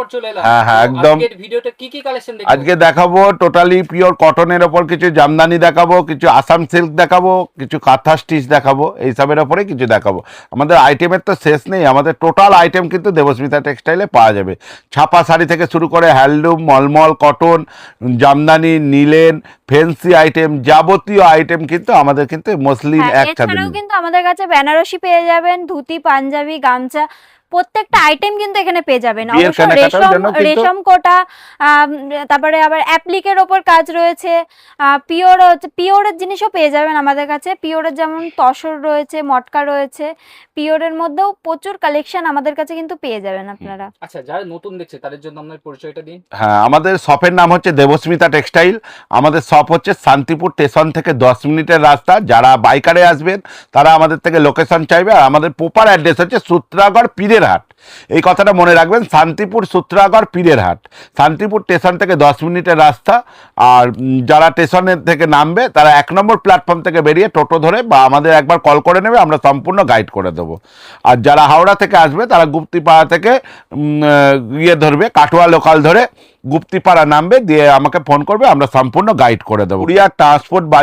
পর চলে এলাম। হ্যাঁ হ্যাঁ একদম। আজকের ভিডিওতে কি কি কালেকশন দেখব? আজকে দেখাবো টোটালি পিওর কটনের ওপর কিছু জামদানি দেখাবো, কিছু আসাম সিল্ক দেখাবো, কিছু কাঁথা স্টিচ দেখাবো, এইসবের ওপরে কিছু দেখাবো। আমাদের আইটেমের তো শেষ নেই, আমাদের টোটাল আইটেম কিন্তু দেবস্মিতা টেক্সটাইলে পাওয়া যাবে। ছাপা শাড়ি থেকে শুরু করে হ্যান্ডলুম, মলমল, কটন, জামদানি, নিলেন, ফেন্সি আইটেম, যাবতীয় আইটেম কিন্তু আমাদের কিন্তু মসলিন একসাথে। এছাড়াও কিন্তু আমাদের কাছে বেনারসি পেয়ে যাবেন, ধুতি, পাঞ্জাবি, গামছা, প্রত্যেকটা আইটেম কিন্তু এখানে পেয়ে যাবেন। অবশ্য রেশম কোটা, তারপরে আবার অ্যাপ্লিকের ওপর কাজ রয়েছে, পিওরের জিনিসও পেয়ে যাবেন আমাদের কাছে। পিওরের যেমন তসর রয়েছে, মটকা রয়েছে, পিওরের মধ্যেও প্রচুর কালেকশন আমাদের কাছে কিন্তু পেয়ে যাবেন আপনারা। আচ্ছা, যারা নতুন দেখছে তাদের জন্য আপনার পরিচয়টা দিন। হ্যাঁ, আমাদের শপের নাম হচ্ছে দেবস্মিতা টেক্সটাইল। আমাদের শপ হচ্ছে শান্তিপুর স্টেশন থেকে 10 মিনিটের রাস্তা। যারা বাইকারে আসবেন তারা আমাদের থেকে লোকেশন চাইবে, আর আমাদের প্রপার অ্যাড্রেস হচ্ছে সূত্রাগড় পীরের হাট। এই কথাটা মনে রাখবেন, শান্তিপুর সূত্রাগড় পীরের হাট। শান্তিপুর স্টেশন থেকে 10 মিনিটের রাস্তা। আর যারা স্টেশনের থেকে নামবে তারা 1 নম্বর প্ল্যাটফর্ম থেকে বেরিয়ে টোটো ধরে বা আমাদের একবার কল করে নেবে, আমরা সম্পূর্ণ গাইড করে দেবো। আর যারা হাওড়া থেকে আসবে তারা গুপ্তিপাড়া থেকে ধরবে, কাটোয়া লোকাল ধরে গুপ্তিপাড়া নামবে, দিয়ে আমাকে ফোন করবে, আমরা সম্পূর্ণ গাইড করে দেবো। কুরিয়ার ট্রান্সপোর্ট বা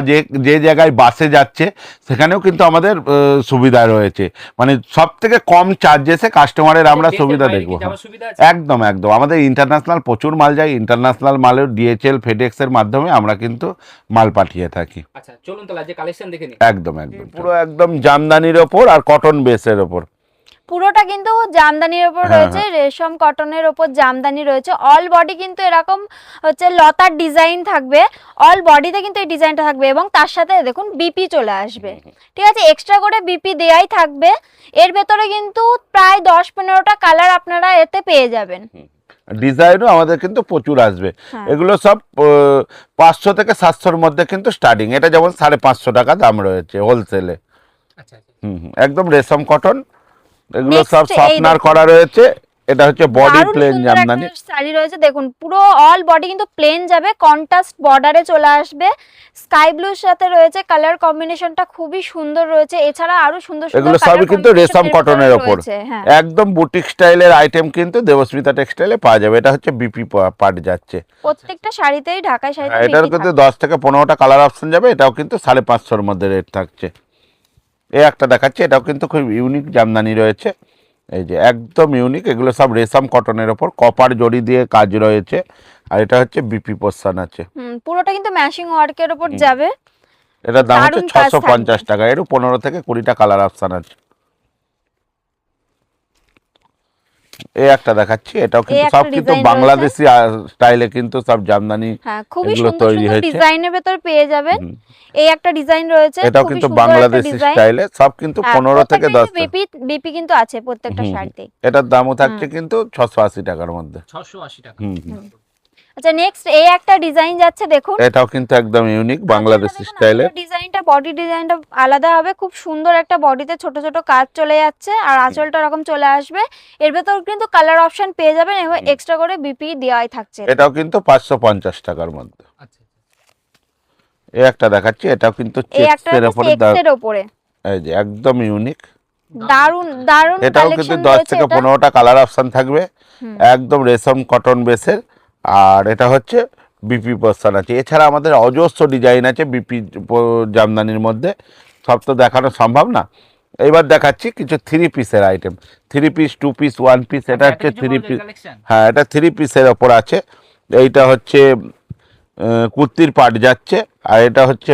যে জায়গায় বাসে যাচ্ছে সেখানেও কিন্তু আমাদের সুবিধা রয়েছে। মানে সব থেকে কম চার্জেসে কাস্টমারের আমরা সুবিধা দেখবো। একদম একদম, আমাদের ইন্টারন্যাশনাল প্রচুর মাল যায়। ইন্টারন্যাশনাল মালের ডিএচএল, ফেডেক্সের মাধ্যমে আমরা কিন্তু মাল পাঠিয়ে থাকি। আচ্ছা, চলুন তাহলে আজকে কালেকশন দেখে নিই। একদম একদম, পুরো একদম জামদানির ওপর আর কটন বেসের ওপর। পুরোটা কিন্তু জামদানির উপর রয়েছে, রেশম কটনের উপর জামদানি রয়েছে। অল বডি কিন্তু এরকম হচ্ছে লতার ডিজাইন থাকবে, অল বডিতে কিন্তু এই ডিজাইনটা থাকবে, এবং তার সাথে দেখুন বিপি চলে আসবে। ঠিক আছে, এক্সট্রা করে বিপি দেয়াই থাকবে। এর ভেতরে কিন্তু প্রায় 10-15টা কালার আপনারা এতে পেয়ে যাবেন। ডিজাইনও আমাদের কিন্তু প্রচুর আসবে। এগুলো সব 500 থেকে 700-র মধ্যে কিন্তু স্টার্টিং। এটা যেমন 550 টাকা দাম রয়েছে হোলসেলে। আচ্ছা, একদম রেশম কটন, এগুলো সব সফটনার করা রয়েছে। এটা হচ্ছে বডি প্লেন জামদানি শাড়ি রয়েছে। দেখুন পুরো অল বডি কিন্তু প্লেন যাবে, কন্ট্রাস্ট বর্ডারে চলে আসবে। স্কাই ব্লুর সাথে রয়েছে, কালার কম্বিনেশনটা খুবই সুন্দর রয়েছে। এছাড়া আরো সুন্দর সুন্দর এগুলো সবই কিন্তু রেশম কটনের উপর একদম বুটিক স্টাইলের আইটেম কিন্তু দেবস্মিতা টেক্সটাইলে পাওয়া যাবে। এটা হচ্ছে বিপি পার্ট যাচ্ছে প্রত্যেকটা শাড়িতেই, ঢাকাই শাড়িতে এটার কিন্তু 10 থেকে 15টা কালার অপশন যাবে। এটাও কিন্তু 550-র মধ্যে রেট থাকছে। এই একটা দেখাচ্ছি, এটাও কিন্তু খুব ইউনিক জামদানি রয়েছে। এই যে একদম ইউনিক, এগুলো সব রেশম কটনের ওপর কপার জড়ি দিয়ে কাজ রয়েছে। আর এটা হচ্ছে বিপি পোর্শন আছে। পুরোটা কিন্তু ম্যাচিং ওয়ার্কের উপর যাবে। এটার দাম হচ্ছে 650 টাকা। এর 15 থেকে 20টা কালার অপশন আছে। এই একটা দেখাচ্ছি, এটাও কিন্তু সব কিন্তু বাংলাদেশি স্টাইলে কিন্তু সব জামদানি এগুলো তৈরি হয়েছে। ডিজাইনের ভেতর পেয়ে যাবেন। এই একটা ডিজাইন রয়েছে, এটাও কিন্তু বাংলাদেশি স্টাইলে, সব কিন্তু 15 থেকে 10 বিপি কিন্তু আছে প্রত্যেকটা শাড়িতে। এটার দামও থাকছে কিন্তু 680 টাকার মধ্যে। 680 টাকা। আচ্ছা, নেক্সট এই একটা ডিজাইন যাচ্ছে, দেখুন এটাও কিন্তু একদম ইউনিক বাংলাদেশি স্টাইলে। ডিজাইনটা, বডি ডিজাইনটা আলাদা হবে, খুব সুন্দর একটা বডিতে ছোট ছোট কাজ চলে যাচ্ছে, আর আঁচলটা এরকম চলে আসবে। এর ভেতর কিন্তু কালার অপশন পেয়ে যাবেন, এবং এক্সট্রা করে বিপি দেওয়াই থাকছে। এটাও কিন্তু 550 টাকার মধ্যে। আচ্ছা, এই একটা দেখাচ্ছি, এটাও কিন্তু চেক্সের উপরে। এই যে একদম ইউনিক, দারুন দারুন। এটাও কিন্তু 10 থেকে 15টা কালার অপশন থাকবে, একদম রেশম কটন বেসের। আর এটা হচ্ছে বিপি পোর্শন আছে। এছাড়া আমাদের অজস্র ডিজাইন আছে বিপি জামদানির মধ্যে, সব তো দেখানো সম্ভব না। এইবার দেখাচ্ছি কিছু 3 পিসের আইটেম, 3 পিস, 2 পিস, 1 পিস। এটা হচ্ছে 3 পিস। হ্যাঁ, এটা 3 পিসের ওপর আছে। এইটা হচ্ছে কুর্তির পাট যাচ্ছে, আর এটা হচ্ছে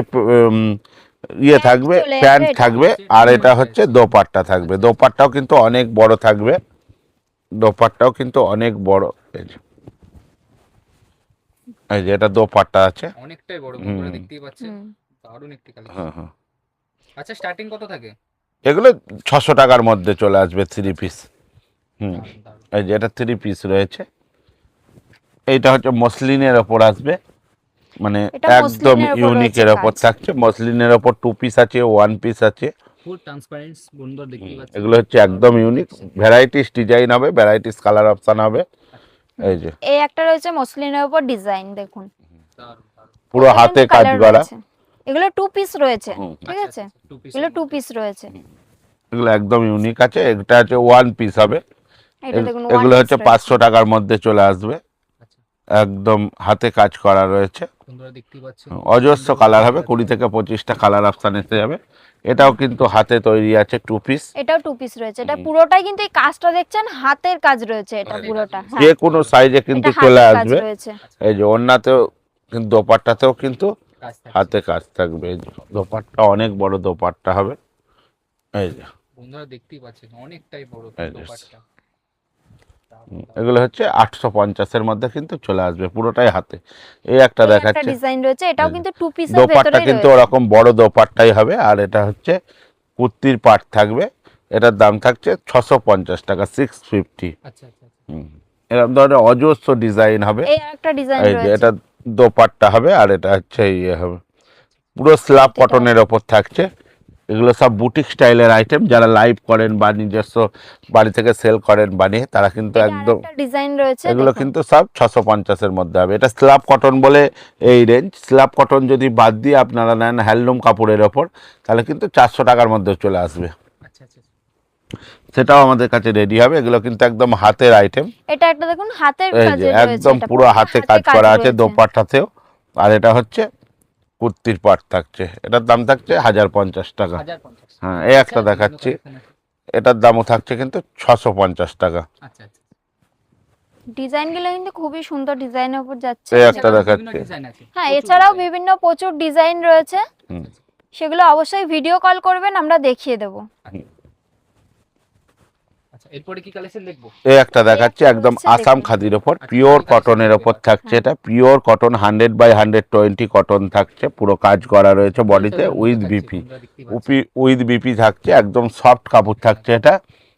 ইয়ে থাকবে, প্যান্ট থাকবে, আর এটা হচ্ছে দোপাট্টা থাকবে। দোপাট্টাও কিন্তু অনেক বড় থাকবে, দোপাট্টাও কিন্তু অনেক বড়। এই যে এটা দোপাট্টা আছে, অনেকটাই বড়, বড় দেখতেই পাচ্ছেন। দারুণ একটি কালেকশন। আচ্ছা, স্টার্টিং কত থাকে? এগুলো 600 টাকার মধ্যে চলে আসবে 3 পিস। এই যে এটা 3 পিস রয়েছে। এইটা হচ্ছে মসলিনের ওপর আসবে, মানে একদম ইউনিকের ওপর থাকছে। মসলিনের ওপর 2 পিস আছে, 1 পিস আছে, ফুল ট্রান্সপারেন্ট সুন্দর দেখতেই পাচ্ছেন। এগুলো হচ্ছে একদম ইউনিক, ভ্যারাইটিস ডিজাইন হবে, ভ্যারাইটিস কালার অপশন হবে। এই যে এই একটা রয়েছে মসলিনের উপর ডিজাইন, দেখুন পুরো হাতে কাজ করা। এগুলো 2 পিস রয়েছে, ঠিক আছে, এগুলো 2 পিস রয়েছে। এগুলো একদম ইউনিক আছে। এটা হচ্ছে 1 পিস হবে, এটা দেখুন এগুলো হচ্ছে 500 টাকার মধ্যে চলে আসবে, একদম হাতে কাজ করা রয়েছে, বন্ধুরা দেখতে পাচ্ছেন অজস্র কালার হবে, 20 থেকে 25টা কালার অপশন এসে যাবে। এটাও কিন্তু হাতে তৈরি আছে 2 পিস, এটাও 2 পিস রয়েছে। এটা পুরোটাই কিন্তু এই কাজটা দেখছেন হাতের কাজ রয়েছে, এটা পুরোটা যে কোনো সাইজে কিন্তু এটা চলে হাতের কাজ আসবে। রয়েছে। এই যে ওড়নাতেও কিন্তু দোপাট্টাতেও কিন্তু কাজ থাকছে। হাতে কাজ থাকবে, এই যে দোপাট্টা অনেক বড় দোপাট্টা হবে, এই যে বন্ধুরা দেখতেই পাচ্ছেন অনেকটাই বড় এই যে। দোপাট্টা। এগুলো হচ্ছে 850-এর মধ্যে কিন্তু চলে আসবে, পুরোটাই হাতে। এই একটা এই একটা দেখাচ্ছে ডিজাইন রয়েছে, এটাও কিন্তু 2 পিসের দোপাট্টা ভেতরেই কিন্তু রয়েছে। ওরকম বড় দোপাট্টাই হবে, আর এটা হচ্ছে কুর্তির পাট থাকবে, এটার দাম থাকছে 650 টাকা, 650। আচ্ছা আচ্ছা আচ্ছা। এরকম ধরনের অজস্র ডিজাইন হবে। এই একটা ডিজাইন এই যে রয়েছে। এটা দোপাট্টা হবে, আর এটা হচ্ছে ইয়ে হবে, পুরো স্ল্যাব কটনের ওপর থাকছে। এগুলো সব বুটিক স্টাইলের আইটেম, যারা লাইভ করেন বা নিজস্ব বাড়ি থেকে সেল করেন বানিয়ে, তারা কিন্তু এটা একদম আরেকটা ডিজাইন রয়েছে এগুলো দেখুন। কিন্তু সব 650-এর মধ্যে হবে। এটা স্ল্যাব কটন বলে এই রেঞ্জ। স্ল্যাব কটন যদি বাদ দিয়ে আপনারা নেন হ্যান্ডলুম কাপড়ের ওপর, তাহলে কিন্তু 400 টাকার মধ্যে চলে আসবে, আচ্ছা আচ্ছা। সেটাও আমাদের কাছে রেডি হবে। এগুলো কিন্তু একদম হাতের আইটেম, এটা একটা দেখুন হাতের এই কাজে যে রয়েছে, একদম এটা পুরো হাতে কাজ করা আছে রয়েছে। দোপাট্টাতেও। আর এটা হচ্ছে কুর্তির পাট থাকছে, এটার দাম থাকছে 1050 টাকা। 1050। হ্যাঁ, এই একটা দেখাচ্ছি, এটার দামও থাকছে কিন্তু 650 টাকা। আচ্ছা আচ্ছা। ডিজাইনগুলো কিন্তু খুবই সুন্দর ডিজাইনের উপর যাচ্ছে। এই একটা এছাড়াও দেখাচ্ছি। বিভিন্ন ডিজাইন আছে। হ্যাঁ, প্রচুর এছাড়াও ডিজাইন। বিভিন্ন প্রচুর ডিজাইন রয়েছে, হুম। সেগুলো অবশ্যই ভিডিও কল করবেন, আমরা দেখিয়ে দেবো। আচ্ছা, এরপরে কি কালেকশন দেখবো? এই একটা দেখাচ্ছি একটা একদম রয়েছে, আসাম দেখুন। খাদির ওপর, আচ্ছা, পিওর এই collection কটনের টা ওপর দেখতে থাকছে। হ্যাঁ। এটা পিওর কটন 100/120 কটন থাকছে, পুরো কাজ করা রয়েছে বডিতে Delta উইথ থাকছে, বিপি। বন্ধুরা দেখতেই পাচ্ছেন। উইথ বিপি থাকছে, একদম সফট কাপড় থাকছে এটা।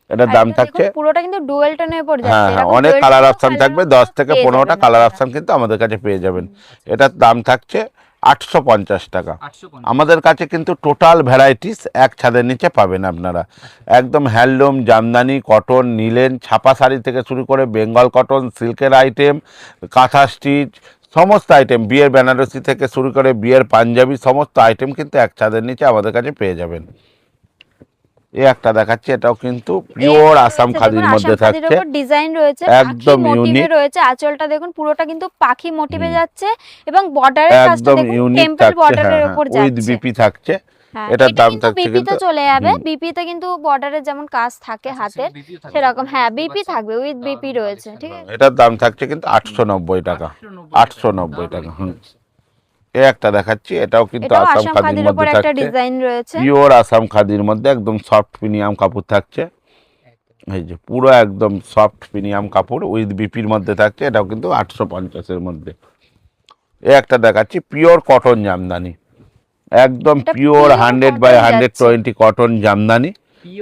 এটার আর দাম এটা থাকছে, দেখুন পুরোটা কিন্তু ডুয়াল টোনের উপর হ্যাঁ যাচ্ছে। হ্যাঁ, এরকম অনেক dual colour tone option colour থাকবে, option 10 থেকে পেয়ে 15টা যাবেন কালার আপনারা। অপশন কিন্তু আমাদের কাছে পেয়ে যাবেন। এটার দাম থাকছে 850 টাকা। 850। আমাদের কাছে কিন্তু টোটাল ভ্যারাইটিস এক ছাদের নিচে পাবেন আপনারা। একদম হ্যান্ডলুম, জামদানি, কটন, নিলেন, ছাপা শাড়ি থেকে শুরু করে বেঙ্গল কটন, সিল্কের আইটেম, কাঁথা স্টিচ, সমস্ত আইটেম, বিয়ের বেনারসি থেকে শুরু করে বিয়ের পাঞ্জাবি, সমস্ত আইটেম কিন্তু এক ছাদের নিচে আমাদের কাছে পেয়ে যাবেন। এই একটা দেখাচ্ছি, এটাও কিন্তু পিওর আসাম খাদির মধ্যে থাকছে, ডিজাইন রয়েছে, একদম পাখি মোটিভে ইউনিক, রয়েছে। আঁচলটা দেখুন পুরোটা কিন্তু পাখি মোটিভে যাচ্ছে, এবং বর্ডারের কাজটা একদম দেখুন ইউনিক টেম্পল থাকছে। বর্ডারের হ্যাঁ উপর উইথ যাচ্ছে। বিপি থাকছে। হ্যাঁ, এটার এটা দাম কিন্তু থাকছে বিপিতে কিন্তু চলে যাবে। বিপিতে কিন্তু বর্ডারের যেমন কাজ থাকে হাতে, BPO থাকবে। সেরকম হ্যাঁ দেখতে বিপি পাচ্ছেন। থাকবে, উইথ বিপি দারুণ রয়েছে, collection। ঠিক আছে। এটার দাম থাকছে কিন্তু 890 টাকা। 890 টাকা। হুম। এই একটা দেখাচ্ছি, এটাও কিন্তু এটাও আসাম আসাম খাদির খাদির উপর মধ্যে একটা থাকছে, ডিজাইন রয়েছে। পিওর আসাম খাদির মধ্যে একদম সফট প্রিমিয়াম কাপড় থাকছে। এই যে পুরো একদম সফট প্রিমিয়াম কাপড় উইথ বিপির মধ্যে থাকছে, এটাও কিন্তু 850-এর মধ্যে। এই একটা দেখাচ্ছি পিওর কটন জামদানি, একদম এটা পিওর pure 100/120 কটন জামদানি,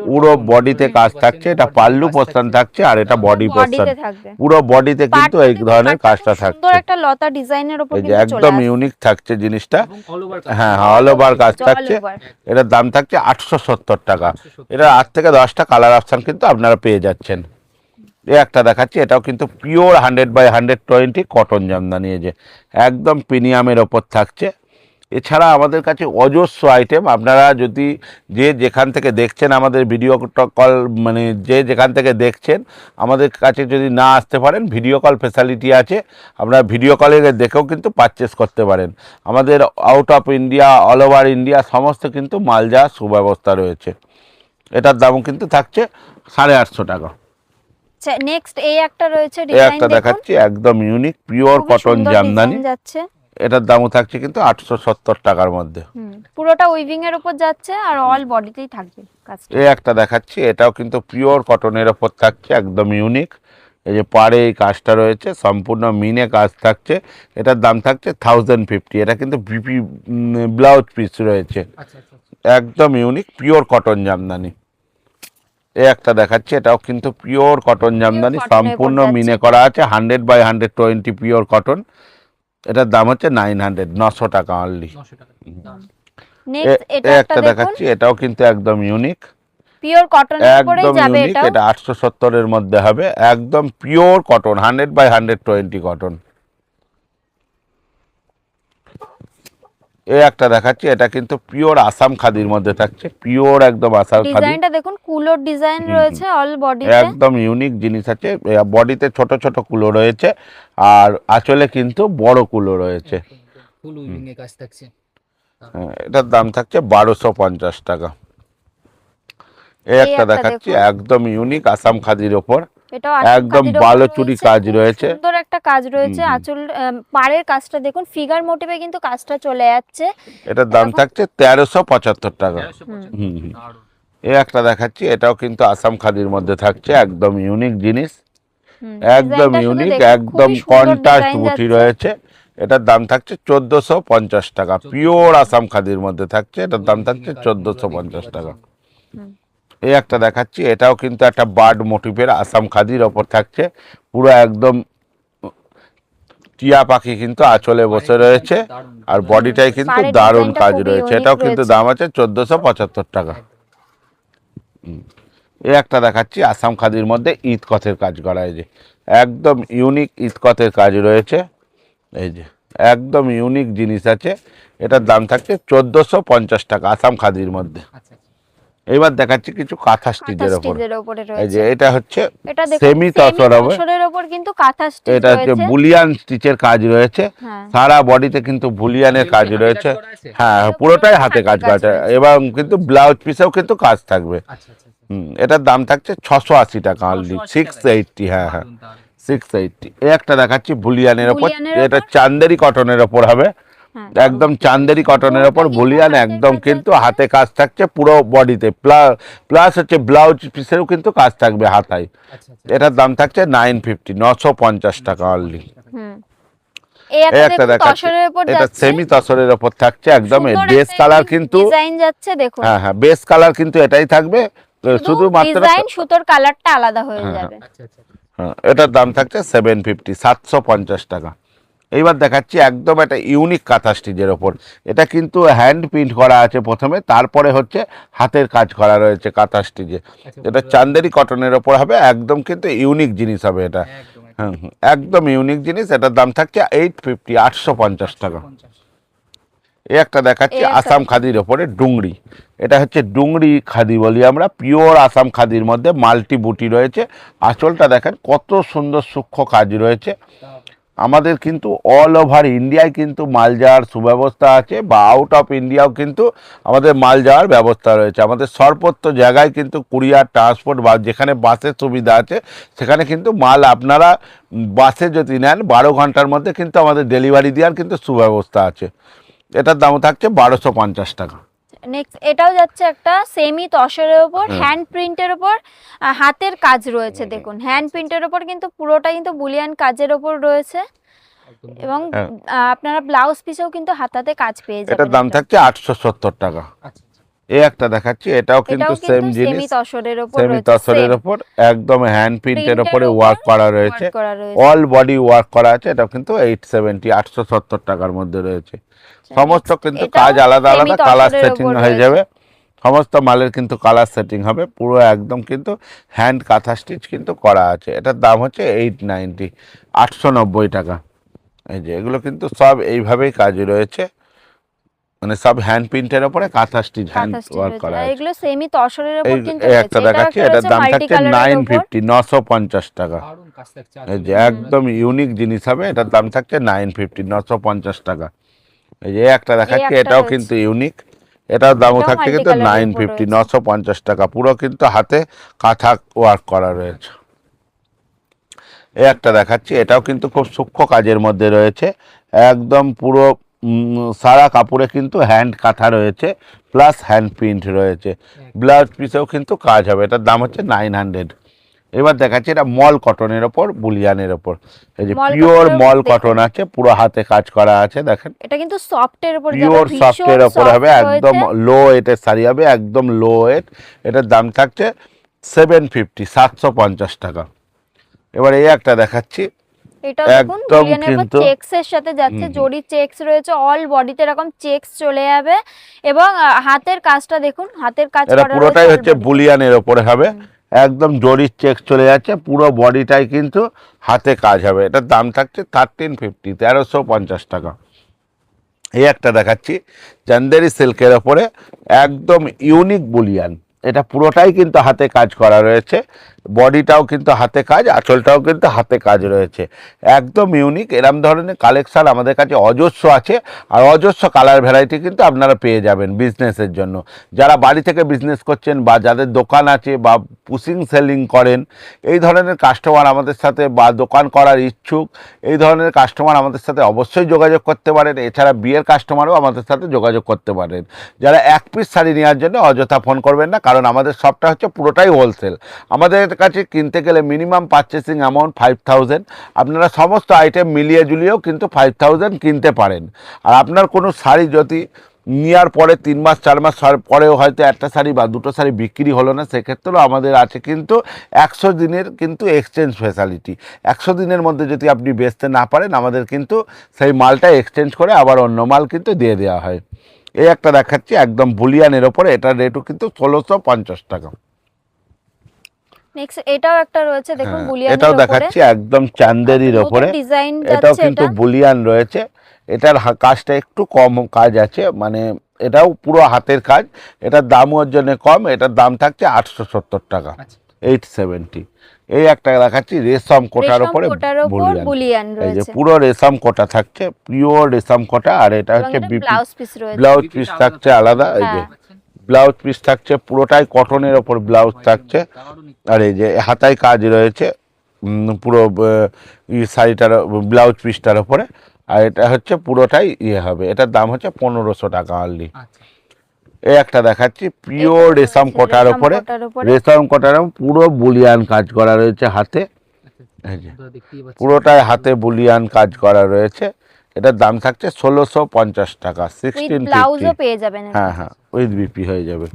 পুরো বডিতে কাজ থাকছে। এটা পাল্লু পোর্শন থাকছে, আর এটা বডি পোর্শন, বডিতে থাকবে। পুরো বডিতে কিন্তু এই ধরনের কাজটা সুন্দর থাকছে। একটা লতা ডিজাইনের উপর এই যে কিন্তু চলে একদম আসছে। ইউনিক থাকছে জিনিসটা। এবং all over কাজ। হ্যাঁ হ্যাঁ, অল ওভার কাজ All থাকছে। over। এটার দাম থাকছে 870 টাকা। 870 এটা 8 থেকে 10টা কালার অপশন কিন্তু আপনারা পেয়ে যাচ্ছেন। এই একটা দেখাচ্ছি, এটাও কিন্তু পিওর 100/120 কটন জামদানি, এই যে একদম প্রিমিয়ামের ওপর থাকছে। এছাড়া আমাদের কাছে অজস্র আইটেম, আপনারা যদি যে যেখান থেকে দেখছেন আমাদের ভিডিও কল, মানে যে যেখান থেকে দেখছেন আমাদের কাছে যদি না আসতে পারেন, ভিডিও কল ফেসিলিটি আছে, আপনারা ভিডিও কলে দেখেও কিন্তু পারচেস করতে পারেন। আমাদের out of India, all over India সমস্ত কিন্তু মাল যাওয়ার সুব্যবস্থা রয়েছে। এটার দামও কিন্তু থাকছে 850 টাকা। আচ্ছা, নেক্সট এই একটা রয়েছে এই ডিজাইন একটা দেখুন, দেখাচ্ছি, একদম ইউনিক পিওর খুবই কটন সুন্দর জামদানি, ডিজাইন যাচ্ছে। এটার দামও থাকছে কিন্তু 870 টাকার মধ্যে। পুরোটা উইভিং এর উপর যাচ্ছে, আর অল বডিতেই থাকবে কাজটা। এই একটা দেখাচ্ছি, এটাও কিন্তু পিওর কটনের ওপর থাকছে, একদম ইউনিক। এই যে পাড়ে এই কাজটা রয়েছে, সম্পূর্ণ মিনে কাজ থাকছে। এটার দাম থাকছে 1050। এটা কিন্তু বিপি ব্লাউজ পিস রয়েছে, আচ্ছা আচ্ছা। একদম ইউনিক পিওর কটন জামদানি। এই একটা দেখাচ্ছি, এটাও কিন্তু পিওর কটন জামদানি, cotton এর সম্পূর্ণ উপর যাচ্ছে। মিনে করা আছে, 100/120 পিওর কটন। এটার দাম হচ্ছে 900 টাকা অনলি। 900 টাকা। দারুণ। নেক্সট এটা একটা দেখুন, দেখাচ্ছি, এটাও কিন্তু একদম ইউনিক, পিওর কটনের উপরেই একদম যাবে ইউনিক। এটাও। এটা 870-এর মধ্যে হবে, একদম পিওর কটন, 100/120 কটন। এই একটা দেখাচ্ছি, এটা কিন্তু পিওর আসাম খাদির মধ্যে থাকছে, পিওর একদম আসাম খাদি। ডিজাইনটা দেখুন, কুলোর ডিজাইন রয়েছে অল বডিতে, একদম ইউনিক জিনিস আছে। বডিতে ছোট ছোট কুলো রয়েছে, আর আঁচলে কিন্তু বড় কুলো রয়েছে। ফুল উইভিং এর কাজ থাকছে। এটার দাম থাকছে 1250 টাকা। এই একটা দেখাচ্ছি একদম ইউনিক আসাম খাদির ওপর, এটাও একদম বালুচুরি কাজ রয়েছে, সুন্দর একটা কাজ রয়েছে। আঁচল পাড়ের কাজটা দেখুন, ফিগার মোটিভে কিন্তু কাজটা চলে যাচ্ছে। এটার দাম থাকছে 1375 টাকা। এই একটা দেখাচ্ছি, এটাও কিন্তু আসাম খাদির মধ্যে থাকছে, একদম ইউনিক জিনিস, একদম ইউনিক, একদম কন্ট্রাস্ট বুটি রয়েছে। এটার দাম থাকছে 1450 টাকা, পিওর আসাম খাদির মধ্যে থাকছে। এটার দাম থাকছে 1450 টাকা। এই একটা দেখাচ্ছি, এটাও কিন্তু একটা বার্ড মোটিভের আসাম খাদির ওপর থাকছে, পুরো একদম টিয়া পাখি কিন্তু আঁচলে বসে রয়েছে, আর বডিটাই কিন্তু দারুণ কাজ রয়েছে। এটাও কিন্তু দাম আছে 1475 টাকা। এই একটা দেখাচ্ছি আসাম খাদির মধ্যে ইতকথের কাজ করা, এই যে একদম ইউনিক ইতকথের কাজ রয়েছে, এই যে একদম ইউনিক জিনিস আছে। এটার দাম থাকছে 1450 টাকা আসাম খাদির মধ্যে। এবার দেখাচ্ছি কিছু কাঁথা স্টিচের উপর, এই যে এটা হচ্ছে সেমি তসরের উপর কিন্তু কাঁথা স্টিচ, এটা হচ্ছে বুলিয়ান স্টিচের কাজ রয়েছে, সারা বডিতে কিন্তু বুলিয়ানের কাজ রয়েছে। হ্যাঁ, পুরোটাই হাতে কাজ করা, এবং কিন্তু ব্লাউজ পিসেও কিন্তু কাজ থাকবে। এটার দাম থাকছে 680 টাকা অনলি, 680। হ্যাঁ হ্যাঁ, 680। এই একটা দেখাচ্ছি বুলিয়ানের ওপর, এটা চান্দেরি কটনের ওপর হবে, একদম চান্দেরি কটনের ওপর বুলিয়ান, একদম কিন্তু হাতে কাজ থাকছে পুরো বডিতে, প্লাস হচ্ছে ব্লাউজ পিসেও কিন্তু কাজ থাকবে হাতায়। এটার দাম থাকছে 950 টাকা অনলি। এই একটা দেখাচ্ছি, এটা সেমি তসরের ওপর থাকছে, একদম বেস কালার কিন্তু ডিজাইন যাচ্ছে দেখুন। হ্যাঁ হ্যাঁ, বেস কালার কিন্তু এটাই থাকবে, শুধুমাত্র ডিজাইন সুতোর কালারটা আলাদা হয়ে যাবে। হ্যাঁ, এটার দাম থাকছে 750, 750 টাকা। এইবার দেখাচ্ছি একদম একটা ইউনিক কাঁথা স্টিচের ওপর, এটা কিন্তু হ্যান্ড প্রিন্ট করা আছে প্রথমে, তারপরে হচ্ছে হাতের কাজ করা রয়েছে কাঁথা স্টিচে। এটা চান্দেরি কটনের ওপর হবে, একদম কিন্তু ইউনিক জিনিস হবে এটা। হ্যাঁ, একদম ইউনিক জিনিস। এটার দাম থাকছে 850, 850 টাকা। এই একটা দেখাচ্ছি আসাম খাদির ওপরে ডুংরি, এটা হচ্ছে ডুংরি খাদি বলি আমরা, পিওর আসাম খাদির মধ্যে মাল্টি বুটি রয়েছে। আঁচলটা দেখেন কত সুন্দর সূক্ষ্ম কাজ রয়েছে। আমাদের কিন্তু অল ওভার ইন্ডিয়ায় কিন্তু মাল যাওয়ার সুব্যবস্থা আছে, বা আউট অফ ইন্ডিয়াও কিন্তু আমাদের মাল যাওয়ার ব্যবস্থা রয়েছে। আমাদের সর্বত্র জায়গায় কিন্তু কুরিয়ার, ট্রান্সপোর্ট, বা যেখানে বাসের সুবিধা আছে সেখানে কিন্তু মাল আপনারা বাসে যদি নেন 12 ঘন্টার মধ্যে কিন্তু আমাদের ডেলিভারি দেওয়ার কিন্তু সুব্যবস্থা আছে। এটার দাম থাকছে 1250 টাকা। নেক্সট এটাও যাচ্ছে একটা সেমি তসরের উপর, হ্যান্ড প্রিন্টের উপর হাতের কাজ রয়েছে। দেখুন হ্যান্ড প্রিন্টের উপর কিন্তু পুরোটা কিন্তু বুলিয়ান কাজের উপর রয়েছে, এবং আপনারা ব্লাউজ পিসেও কিন্তু হাতাতে কাজ পেয়ে যাবেন। এটার দাম থাকছে 870 টাকা। এই একটা দেখাচ্ছি, এটাও কিন্তু সেম জিনিস, সেমি তসরের উপর, একদম হ্যান্ড প্রিন্টের উপরে ওয়ার্ক করা রয়েছে, অল বডি ওয়ার্ক করা আছে। এটাও কিন্তু 870, 870 টাকার মধ্যে রয়েছে। সমস্ত কিন্তু কাজ আলাদা আলাদা, কালার সেটিং হয়ে যাবে, সমস্ত মালের কিন্তু কালার সেটিং হবে, পুরো একদম কিন্তু হ্যান্ড কাঁথা স্টিচ কিন্তু করা আছে। এটার দাম হচ্ছে 890, 890 টাকা। এই যে এগুলো কিন্তু সব এইভাবেই কাজ রয়েছে, মানে সব হ্যান্ড প্রিন্টের উপরে কাঁথা স্টিচ হ্যান্ড ওয়ার্ক করা আছে। এগুলো সেমি তসরের উপর কিন্তু একটা দেখাচ্ছি, এটার দাম থাকছে 950, 950 টাকা। এই যে একদম ইউনিক জিনিস হবে, এটার দাম থাকছে 950, 950 টাকা। এই যে একটা দেখাচ্ছি, এটাও কিন্তু ইউনিক, এটার দামও থাকছে কিন্তু 950, 950 টাকা। পুরো কিন্তু হাতে কাঁথা ওয়ার্ক করা রয়েছে। এই একটা দেখাচ্ছি, এটাও কিন্তু খুব সূক্ষ্ম কাজের মধ্যে রয়েছে, একদম পুরো সারা কাপড়ে কিন্তু হ্যান্ড কাঁথা রয়েছে, প্লাস হ্যান্ড প্রিন্ট রয়েছে, ব্লাউজ পিসেও কিন্তু কাজ হবে। এটার দাম হচ্ছে 900। এবার দেখাচ্ছি এটা মল কটনের ওপর, বুলিয়ানের ওপর, এই যে পিওর মল কটন আছে, পুরো হাতে কাজ করা আছে। দেখেন এটা কিন্তু সফটের উপর, পিওর সফটের ওপর হবে, একদম লো ওয়েটের শাড়ি হবে, একদম লো ওয়েট। এটার দাম থাকছে 750, 750 টাকা। এবার এই একটা দেখাচ্ছি, এটা দেখুন বুলিয়ানের উপর চেকস এর সাথে যাচ্ছে, জরি চেকস রয়েছে, অল বডিতে এরকম চেকস চলে যাবে, এবং হাতের কাজটা দেখুন, হাতের কাজ করা রয়েছে, পুরোটাই হচ্ছে বুলিয়ানের উপরে হবে, একদম জরির চেক চলে যাচ্ছে, পুরো বডিটাই কিন্তু হাতে কাজ হবে। এটার দাম থাকছে 1350, 1350 টাকা। এই একটা দেখাচ্ছি চান্দেরি সিল্কের ওপরে একদম ইউনিক বুলিয়ান, এটা পুরোটাই কিন্তু হাতে কাজ করা রয়েছে, বডিটাও কিন্তু হাতে কাজ, আঁচলটাও কিন্তু হাতে কাজ রয়েছে, একদম ইউনিক। এরম ধরনের কালেকশান আমাদের কাছে অজস্র আছে, আর অজস্র কালার ভ্যারাইটি কিন্তু আপনারা পেয়ে যাবেন বিজনেসের জন্য। যারা বাড়ি থেকে বিজনেস করছেন বা যাদের দোকান আছে বা পুশিং সেলিং করেন, এই ধরনের কাস্টমার আমাদের সাথে, বা দোকান করার ইচ্ছুক, এই ধরনের কাস্টমার আমাদের সাথে অবশ্যই যোগাযোগ করতে পারেন। এছাড়া বিয়ের কাস্টমারও আমাদের সাথে যোগাযোগ করতে পারেন। যারা এক পিস শাড়ি নেওয়ার জন্য অযথা ফোন করবেন না, কারণ আমাদের শপটা হচ্ছে পুরোটাই হোলসেল। আমাদের কাছে কিনতে গেলে মিনিমাম পারচেসিং অ্যামাউন্ট 5000, আপনারা সমস্ত আইটেম মিলিয়ে জুলিয়েও কিন্তু 5000 কিনতে পারেন। আর আপনার কোনো শাড়ি যদি নেওয়ার পরে 3 মাস 4 মাস পরেও হয়তো একটা শাড়ি বা দুটো শাড়ি বিক্রি হলো না, সেক্ষেত্রেও আমাদের আছে কিন্তু 100 দিনের কিন্তু এক্সচেঞ্জ ফ্যাসিলিটি। 100 দিনের মধ্যে যদি আপনি বেচতে না পারেন, আমাদের কিন্তু সেই মালটা এক্সচেঞ্জ করে আবার অন্য মাল কিন্তু দিয়ে দেওয়া হয়। এই একটা দেখাচ্ছি একদম বুলিয়ানের ওপরে, এটার রেটও কিন্তু 1650 টাকা। নেক্সট এটাও একটা রয়েছে দেখুন বুলিয়ানের এটাও উপরে, দেখাচ্ছি একদম চান্দেরির নতুন ওপরে, ডিজাইন এটাও যাচ্ছে কিন্তু এটা। বুলিয়ান রয়েছে। এটার কাজটা একটু কম কাজ আছে, মানে এটাও পুরো হাতের কাজ, এটার দাম ওর জন্য কম, এটার দাম থাকছে 870 টাকা, আচ্ছা 870। এই একটা দেখাচ্ছি রেশম কোটার রেশম ওপরে কোটার উপর বুলিয়ান, বুলিয়ান এই যে রয়েছে, পুরো রেশম কোটা থাকছে, পিওর রেশম কোটা। আর এটা এবং হচ্ছে এটা বিপি ব্লাউজ পিস রয়েছে। ব্লাউজ পিস থাকছে আলাদা, এই যে হ্যাঁ। ব্লাউজ পিস থাকছে পুরোটাই কটনের ওপর ব্লাউজ থাকছে। আর এই যে হাতায় কাজ রয়েছে পুরো শাড়িটার ব্লাউজ পিসটার ওপরে। আর এটা হচ্ছে পুরোটাই হবে, এটার দাম হচ্ছে 1500 টাকা অনলি। আচ্ছা এই একটা দেখাচ্ছি পিওর এটা রেশম রয়েছে কোটার রেশম ওপরে, কোটার উপরে। রেশম কোটার পুরো বুলিয়ান কাজ করা রয়েছে হাতে, এই যে বন্ধুরা দেখতেই পাচ্ছেন পুরোটাই হাতে বুলিয়ান কাজ করা রয়েছে। এটার দাম থাকছে 1650 টাকা, উইথ ব্লাউজও 1650। পেয়ে যাবেন এটা। হ্যাঁ হ্যাঁ, উইথ বিপি হয়ে যাবে।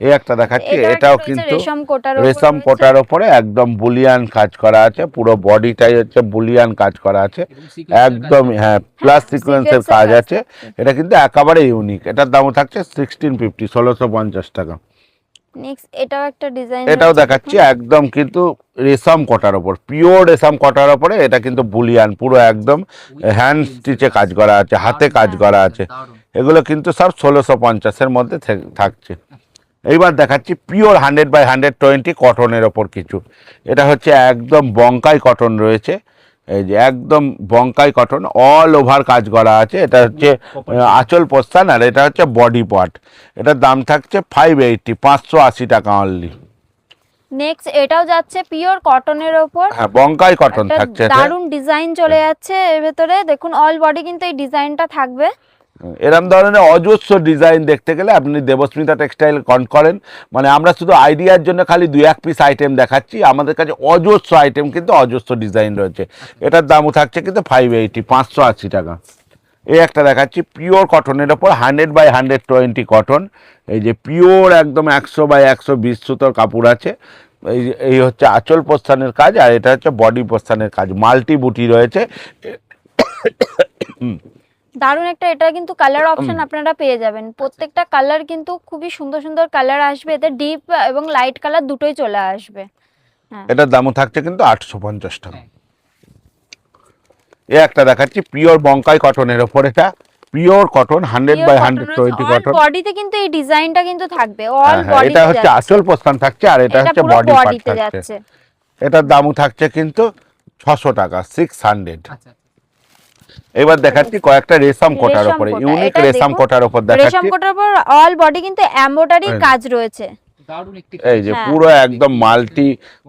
এই একটা দেখাচ্ছি, এটা একটা এটাও রয়েছে কিন্তু রেশম কোটার উপর রেশম রয়েছে। কোটার ওপরে একদম বুলিয়ান কাজ করা আছে, পুরো বডিটাই হচ্ছে বুলিয়ান কাজ করা আছে এবং sequence এর একদম, কাজ হ্যাঁ প্লাস সিকোয়েন্সের sequence এর কাজ কাজ আছে। থাকছে। এটা কিন্তু একেবারে ইউনিক, এটার দামও থাকছে 1650, 1650 টাকা। নেক্সট এটাও একটা ডিজাইন এটাও দেখাচ্ছি একদম কিন্তু রেশম কোটার ওপর, পিওর রেশম কোটার ওপরে, এটা কিন্তু বুলিয়ান পুরো একদম হ্যান্ড স্টিচে কাজ করা আছে, হাতে কাজ করা আছে। দারুণ এগুলো কিন্তু সব 1650-এর মধ্যে থাকছে। এইবার দেখাচ্ছি পিওর 100/120 কটনের ওপর কিছু, এটা হচ্ছে একদম বঙ্কাই কটন রয়েছে, এই যে একদম বঙ্কাই কটন অল ওভার কাজ করা আছে। এটা হচ্ছে আঁচল পোস্তান, আর এটা হচ্ছে বডি পার্ট। এটার দাম থাকছে 580, 580 টাকা অনলি। নেক্সট এটাও যাচ্ছে পিওর কটনের উপর, হ্যাঁ বঙ্কাই কটন একটা থাকছে এটা। দারুন ডিজাইন চলে যাচ্ছে এর ভেতরে, দেখুন অল বডি কিন্তু এই ডিজাইনটা থাকবে। এরম ধরনের অজস্র ডিজাইন দেখতে গেলে আপনি দেবস্মিতা টেক্সটাইল করেন, মানে আমরা শুধু আইডিয়ার জন্য খালি 2-1 পিস আইটেম দেখাচ্ছি, আমাদের কাছে অজস্র আইটেম কিন্তু অজস্র ডিজাইন রয়েছে। এটার দামও থাকছে কিন্তু 580, 580 টাকা। এই একটা দেখাচ্ছি পিওর কটনের ওপর 100/120 কটন, এই যে পিওর একদম 100/120 সুতোর কাপড় আছে। এই হচ্ছে আঁচল পোস্তানের কাজ, আর এটা হচ্ছে বডি পোস্তানের কাজ, মাল্টি বুটি রয়েছে। দারুন একটা, এটা কিন্তু কালার অপশন আপনারা পেয়ে যাবেন, প্রত্যেকটা কালার কিন্তু খুবই সুন্দর সুন্দর কালার আসবে, এতে ডিপ এবং লাইট কালার দুটোই চলে আসবে। এটার দামও থাকছে কিন্তু 850 টাকা। এ একটা দেখাচ্ছি পিওর বঙ্কাই কটনের ওপর, এটা পিওর কটন 100/120 কটন। বডিতে কিন্তু এই ডিজাইনটা কিন্তু থাকবে, অল বডি এটা হচ্ছে আঁচল পোস্তান থাকছে, আর এটা হচ্ছে বডি পার্ট বডিতে থাকছে। যাচ্ছে। এটার দামও থাকছে কিন্তু 600 টাকা, 600। আচ্ছা এবার দেখাচ্ছি কয়েকটা রেশম কোটার রেশম উপরে, কোটা, ইউনিক এটা রেশম দেখুন। কোটার উপর রেশম দেখাচ্ছি। কোটার উপর অল বডি কিন্তু এমব্রয়ডারি হ্যাঁ। কাজ রয়েছে। দারুণ একটি এই যে হ্যাঁ। পুরো একদম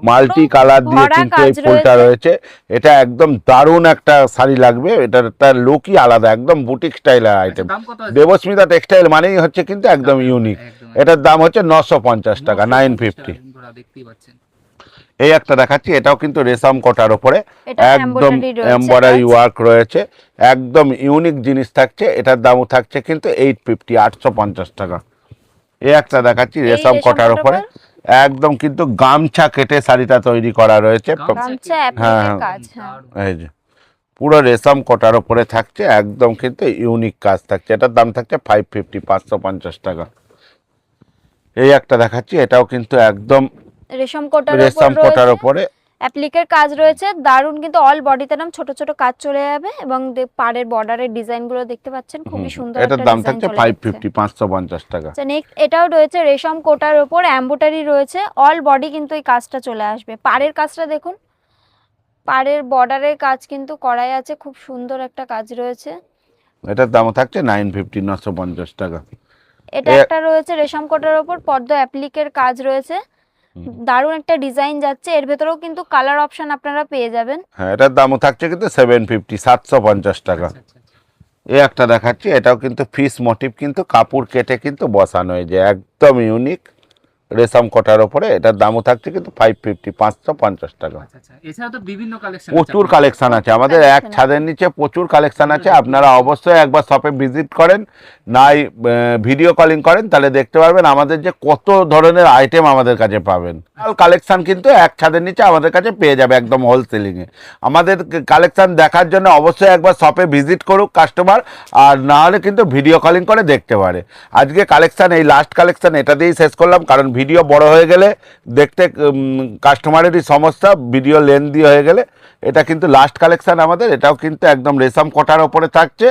মাল্টি কালার দিয়ে ভরা কিন্তু কাজ এই ফুলটা রয়েছে। রয়েছে। এটা একদম দারুণ একটা শাড়ি লাগবে, এটার একটা লুকই আলাদা, একদম বুটিক স্টাইলের আইটেম। দাম কত আছে? দেবস্মিতা টেক্সটাইল মানেই হচ্ছে কিন্তু একদম ইউনিক। একদম। এটার দাম হচ্ছে 950 টাকা, 950। বন্ধুরা দেখতেই পাচ্ছেন এই একটা দেখাচ্ছি, এটাও কিন্তু রেশম কোটার উপরে এটা একদম embroidery রয়েছে, এমব্রয়ডারি কাজ। ওয়ার্ক রয়েছে, একদম ইউনিক জিনিস থাকছে। এটার দামও থাকছে কিন্তু 850, 850 টাকা। এই একটা দেখাচ্ছি রেশম রেশম কোটার কোটার উপরে, একদম কিন্তু গামছা কেটে শাড়িটা তৈরি করা রয়েছে। গামছা হ্যাঁ, অ্যাপ্লিকের কাজ, হ্যাঁ। এই যে পুরো রেশম কোটার উপরে থাকছে, একদম কিন্তু ইউনিক কাজ থাকছে। এটার দাম থাকছে 550, 550 টাকা। এই একটা দেখাচ্ছি, এটাও কিন্তু একদম রেশম কোটার রেশম কোটার উপর উপরে, অ্যাপ্লিকের কাজ রয়েছে দারুণ, কিন্তু অল বডিতে নাম ছোট ছোট কাজ চলে যাবে এবং পাড়ের বর্ডারের ডিজাইনগুলো দেখতে পাচ্ছেন খুবই সুন্দর এটার একটা দাম ডিজাইন থাকছে চলে যাচ্ছে। 550 টাকা। আচ্ছা নেক্সট এটাও রয়েছে রেশম কোটার উপর এমব্রয়ডারি রয়েছে, অল বডি কিন্তু এই কাজটা চলে আসবে। পাড়ের কাজটা দেখুন, পাড়ের বর্ডারের কাজ কিন্তু করাই আছে, খুব সুন্দর একটা কাজ রয়েছে। এটার দাম থাকছে 950 টাকা। এটা একটা রয়েছে রেশম কোটার উপর পদ্ম অ্যাপ্লিকের কাজ রয়েছে, দারুণ একটা ডিজাইন যাচ্ছে। এর ভেতরেও কিন্তু কালার অপশন আপনারা পেয়ে যাবেন। হ্যাঁ, এটার দামও থাকছে কিন্তু 750 টাকা। আচ্ছা, আচ্ছা, আচ্ছা। এই একটা দেখাচ্ছি, এটাও কিন্তু ফিস মোটিভ, কিন্তু কাপড় কেটে কিন্তু বসানো হয়েছে, একদম ইউনিক রেশম কোটার ওপরে। এটার দামও থাকছে কিন্তু 550 টাকা। আচ্ছা, আচ্ছা। এছাড়া তো বিভিন্ন কালেকশন প্রচুর কালেকশন আছে আমাদের, এক ছাদের নিচে প্রচুর কালেকশন আছে। আপনারা অবশ্যই একবার শপে ভিজিট করেন, নাই ভিডিও কলিং করেন, তাহলে দেখতে পারবেন আমাদের যে কত ধরনের আইটেম আমাদের কাছে পাবেন। কালেকশন কিন্তু এক ছাদের নিচে আমাদের কাছে পেয়ে যাবে একদম হোলসেলিংয়ে। আমাদের কালেকশন দেখার জন্য অবশ্যই একবার শপে ভিজিট করুক কাস্টমার, আর না হলে কিন্তু ভিডিও কলিং করে দেখতে পারে। আজকে কালেকশন এই লাস্ট কালেকশন এটা দিয়েই শেষ করলাম, কারণ ভিডিও বড় হয়ে গেলে দেখতে কাস্টমারেরই সমস্যা, ভিডিও লেন্দি হয়ে গেলে। এটা কিন্তু লাস্ট কালেকশন আমাদের, এটাও কিন্তু একদম রেশম কোটার ওপরে থাকছে।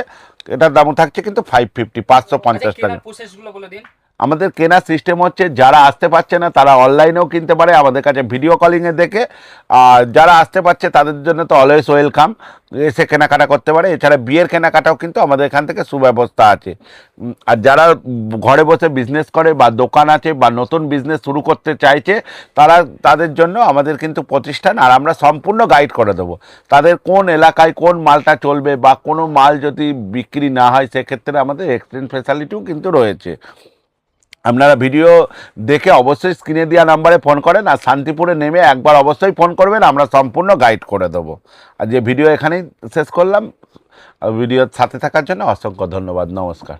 এটার দামও থাকছে কিন্তু 550 টাকা। প্রসেসগুলো বলে দিন। আমাদের কেনার সিস্টেম হচ্ছে, যারা আসতে পারছে না তারা অনলাইনেও কিনতে পারে আমাদের কাছে ভিডিও কলিংয়ে দেখে, আর যারা আসতে পারছে তাদের জন্য তো অলওয়েজ ওয়েলকাম, এসে কেনাকাটা করতে পারে। এছাড়া বিয়ের কেনাকাটাও কিন্তু আমাদের এখান থেকে সুব্যবস্থা আছে। আর যারা ঘরে বসে বিজনেস করে বা দোকান আছে বা নতুন বিজনেস শুরু করতে চাইছে, তাদের জন্য আমাদের কিন্তু প্রতিষ্ঠান, আর আমরা সম্পূর্ণ গাইড করে দেবো তাদের কোন এলাকায় কোন মালটা চলবে, বা কোনো মাল যদি বিক্রি না হয় সেক্ষেত্রে আমাদের এক্সচেঞ্জ ফ্যাসিলিটিও কিন্তু রয়েছে। আপনারা ভিডিও দেখে অবশ্যই স্ক্রিনে দেওয়া নাম্বারে ফোন করেন, আর শান্তিপুরে নেমে একবার অবশ্যই ফোন করবেন, আমরা সম্পূর্ণ গাইড করে দেবো। আর যে ভিডিও এখানেই শেষ করলাম, ভিডিওর সাথে থাকার জন্য অসংখ্য ধন্যবাদ, নমস্কার।